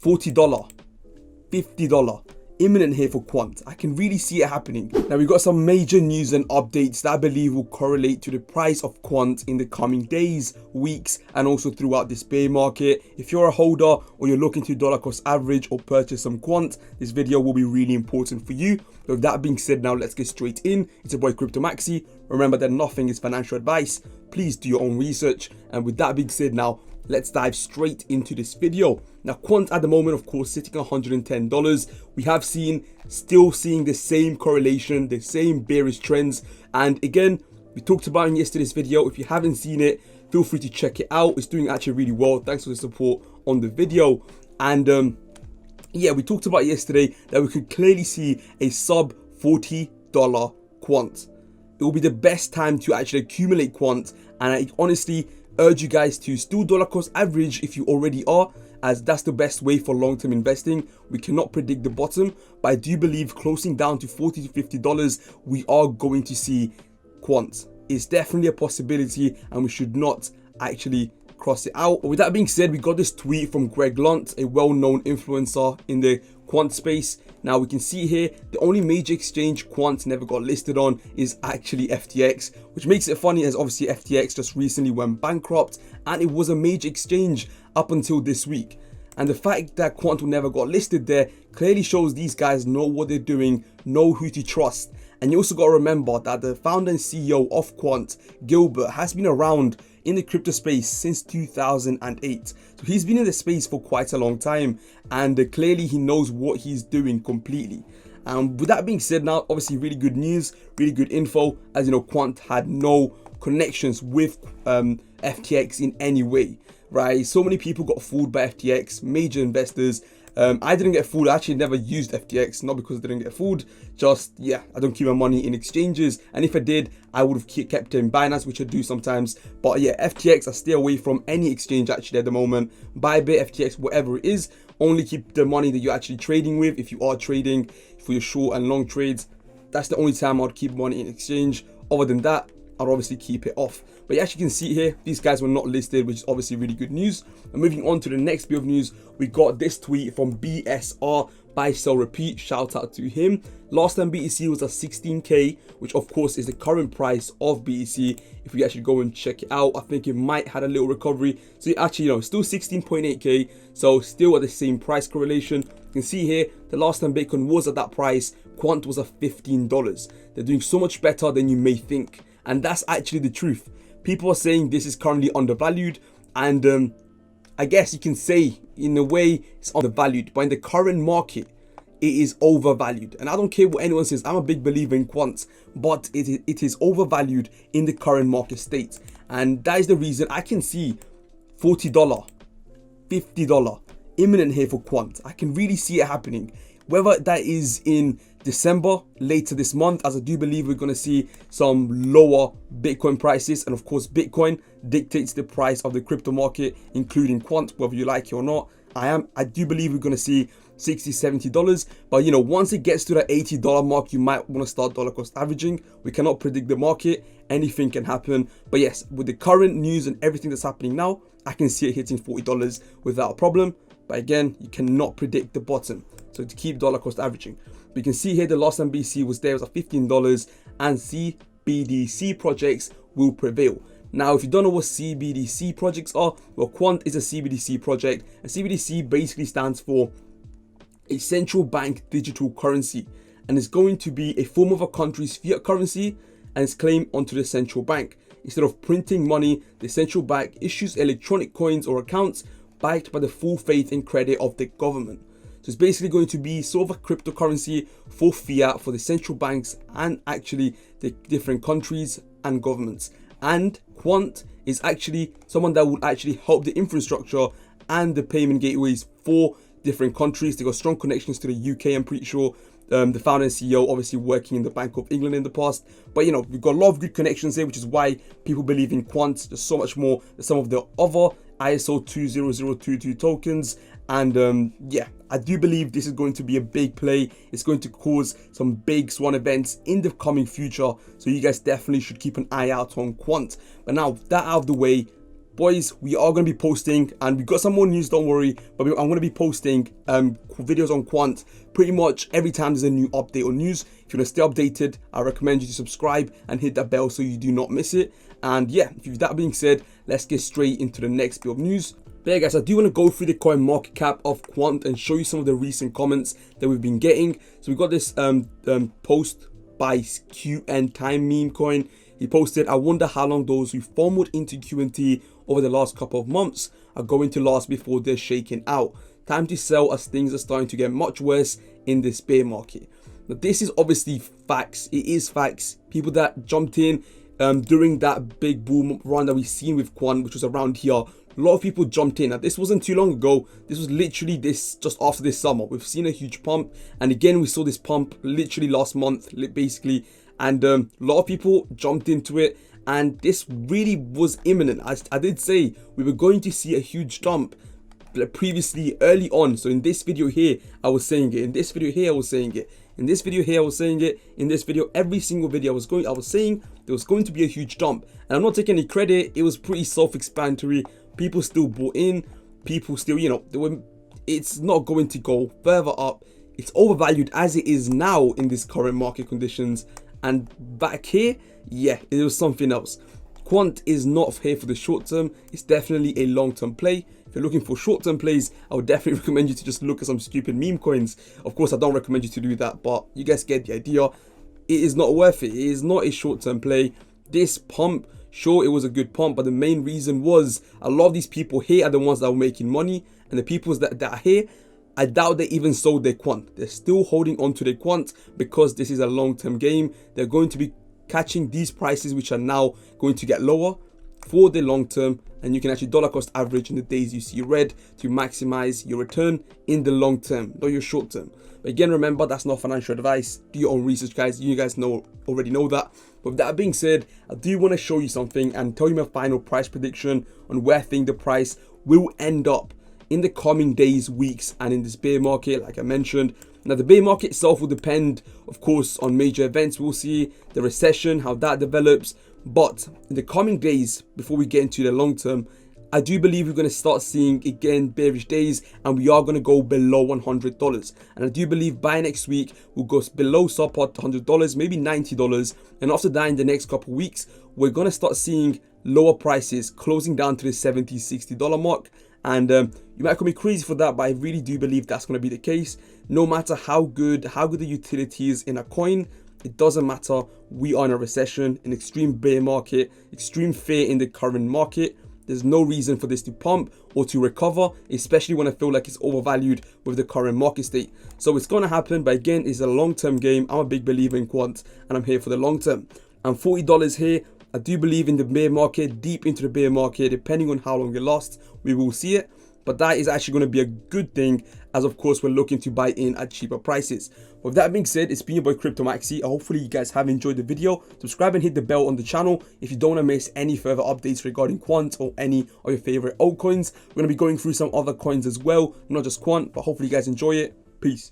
$40, $50. Imminent here for Quant. I can really see it happening. Now we've got some major news and updates that I believe will correlate to the price of Quant in the coming days, weeks, and also throughout this bear market. If you're a holder or you're looking to dollar cost average or purchase some Quant, this video will be really important for you. But with that being said, now let's get straight in. It's your boy CryptoMaxi. Remember that nothing is financial advice. Please do your own research. And with that being said, now let's dive straight into this video. Now Quant at the moment, of course, sitting at $110. We have still seeing the same correlation, the same bearish trends. And again, we talked about in yesterday's video. If you haven't seen it, feel free to check it out. It's doing actually really well. Thanks for the support on the video. And yeah, we talked about yesterday that we could clearly see a sub $40 Quant. It will be the best time to actually accumulate Quant, and I honestly urge you guys to still dollar cost average if you already are, as that's the best way for long-term investing. We cannot predict the bottom, but I do believe closing down to $40 to $50, we are going to see Quant. It's definitely a possibility, and we should not actually cross it out. But with that being said, we got this tweet from Greg Lunt, a well-known influencer in the Quant space. Now we can see here the only major exchange Quant never got listed on is actually FTX, which makes it funny as obviously FTX just recently went bankrupt and it was a major exchange up until this week. And the fact that Quant never got listed there clearly shows these guys know what they're doing, know who to trust. And you also got to remember that the founder and CEO of Quant, Gilbert, has been around in the crypto space since 2008. So he's been in the space for quite a long time, and clearly he knows what he's doing completely. With that being said, now obviously really good news, really good info. As you know, Quant had no connections with FTX in any way, right? So many people got fooled by FTX, major investors. I didn't get fooled. I actually never used FTX, not because I didn't get fooled, just, yeah, I don't keep my money in exchanges. And if I did, I would have kept it in Binance, which I do sometimes. But yeah, FTX, I stay away from any exchange actually at the moment. Bybit, FTX, whatever it is, only keep the money that you're actually trading with. If you are trading for your short and long trades, that's the only time I'd keep money in exchange. Other than that, I'd obviously keep it off. But you actually can see here, these guys were not listed, which is obviously really good news. And moving on to the next bit of news, we got this tweet from BSR, buy, sell, repeat. Shout out to him. Last time BTC was at 16K, which of course is the current price of BTC. If we actually go and check it out, I think it might had a little recovery. So actually, you know, still 16.8K. So still at the same price correlation. You can see here, the last time Bitcoin was at that price, Quant was at $15. They're doing so much better than you may think. And that's actually the truth. People are saying this is currently undervalued, and I guess you can say in a way it's undervalued, but in the current market it is overvalued. And I don't care what anyone says, I'm a big believer in Quant, but it is overvalued in the current market state. And that is the reason I can see $40, $50 imminent here for Quant. I can really see it happening, whether that is in December, later this month, as I do believe we're going to see some lower Bitcoin prices. And of course, Bitcoin dictates the price of the crypto market, including Quant, whether you like it or not. I do believe we're going to see $60, $70. But you know, once it gets to that $80 mark, you might want to start dollar cost averaging. We cannot predict the market. Anything can happen. But yes, with the current news and everything that's happening now, I can see it hitting $40 without a problem. But again, you cannot predict the bottom. So to keep dollar cost averaging. We can see here the last time BC was there was at $15, and CBDC projects will prevail. Now, if you don't know what CBDC projects are, well, Quant is a CBDC project, and CBDC basically stands for a central bank digital currency, and it's going to be a form of a country's fiat currency, and it's claimed onto the central bank. Instead of printing money, the central bank issues electronic coins or accounts backed by the full faith and credit of the government. So it's basically going to be sort of a cryptocurrency for fiat for the central banks and actually the different countries and governments. And Quant is actually someone that will actually help the infrastructure and the payment gateways for different countries. They got strong connections to the UK, I'm pretty sure. The founder and CEO obviously working in the Bank of England in the past. But you know, we've got a lot of good connections here, which is why people believe in Quant. There's so much more than some of the other ISO 20022 tokens. And yeah, I do believe this is going to be a big play. It's going to cause some big swan events in the coming future. So you guys definitely should keep an eye out on Quant. But now, with that out of the way, boys, we are going to be posting, and we got some more news, don't worry, but I'm going to be posting videos on Quant pretty much every time there's a new update or news. If you want to stay updated, I recommend you to subscribe and hit that bell so you do not miss it. And yeah, with that being said, let's get straight into the next bit of news. But yeah, guys, I do want to go through the coin market cap of Quant and show you some of the recent comments that we've been getting. So we got this post by Qnt time meme coin. He posted, "I wonder how long those who fumbled into Qnt over the last couple of months are going to last before they're shaken out. Time to sell as things are starting to get much worse in this bear market." Now, this is obviously facts. It is facts. People that jumped in during that big boom run that we've seen with Quant, which was around here, a lot of people jumped in. Now, this wasn't too long ago. This was literally just after this summer. We've seen a huge pump, and again we saw this pump literally last month, basically, and a lot of people jumped into it, and this really was imminent. I did say we were going to see a huge dump previously early on. So in this video here I was saying it, in this video here I was saying it, in this video here I was saying it, in this video, every single video I was saying there was going to be a huge dump. And I'm not taking any credit, it was pretty self-explanatory. People still bought in, people still, you know, it's not going to go further up. It's overvalued as it is now in this current market conditions. And back here, yeah, it was something else. Quant is not here for the short term. It's definitely a long-term play. If you're looking for short-term plays, I would definitely recommend you to just look at some stupid meme coins. Of course, I don't recommend you to do that, but you guys get the idea. It is not worth it. It is not a short-term play. This pump, sure, it was a good pump, but the main reason was a lot of these people here are the ones that were making money, and the people that are here, I doubt they even sold their Quant. They're still holding on to their Quant because this is a long-term game. They're going to be catching these prices, which are now going to get lower for the long term, and you can actually dollar cost average in the days you see red to maximize your return in the long term, not your short term. But again, remember, that's not financial advice. Do your own research, guys. You guys already know that. But with that being said, I do want to show you something and tell you my final price prediction on where I think the price will end up in the coming days, weeks, and in this bear market, like I mentioned. Now, the bear market itself will depend, of course, on major events. We'll see the recession, how that develops. But in the coming days, before we get into the long term, I do believe we're going to start seeing, again, bearish days, and we are going to go below $100. And I do believe by next week, we'll go below support $100, maybe $90. And after that, in the next couple of weeks, we're going to start seeing lower prices closing down to the $70, $60 mark. And you might call me crazy for that, but I really do believe that's going to be the case. No matter how good the utility is in a coin, it doesn't matter. We are in a recession, an extreme bear market, extreme fear in the current market. There's no reason for this to pump or to recover, especially when I feel like it's overvalued with the current market state. So it's going to happen, but again, it's a long-term game. I'm a big believer in Quant, and I'm here for the long term. And $40 here, I do believe in the bear market, deep into the bear market, depending on how long it lasts, we will see it. But that is actually going to be a good thing, as of course we're looking to buy in at cheaper prices. With that being said, it's been your boy Cryptomaxi. Hopefully you guys have enjoyed the video. Subscribe and hit the bell on the channel if you don't want to miss any further updates regarding Quant or any of your favorite altcoins. We're going to be going through some other coins as well, not just Quant, but hopefully you guys enjoy it. Peace.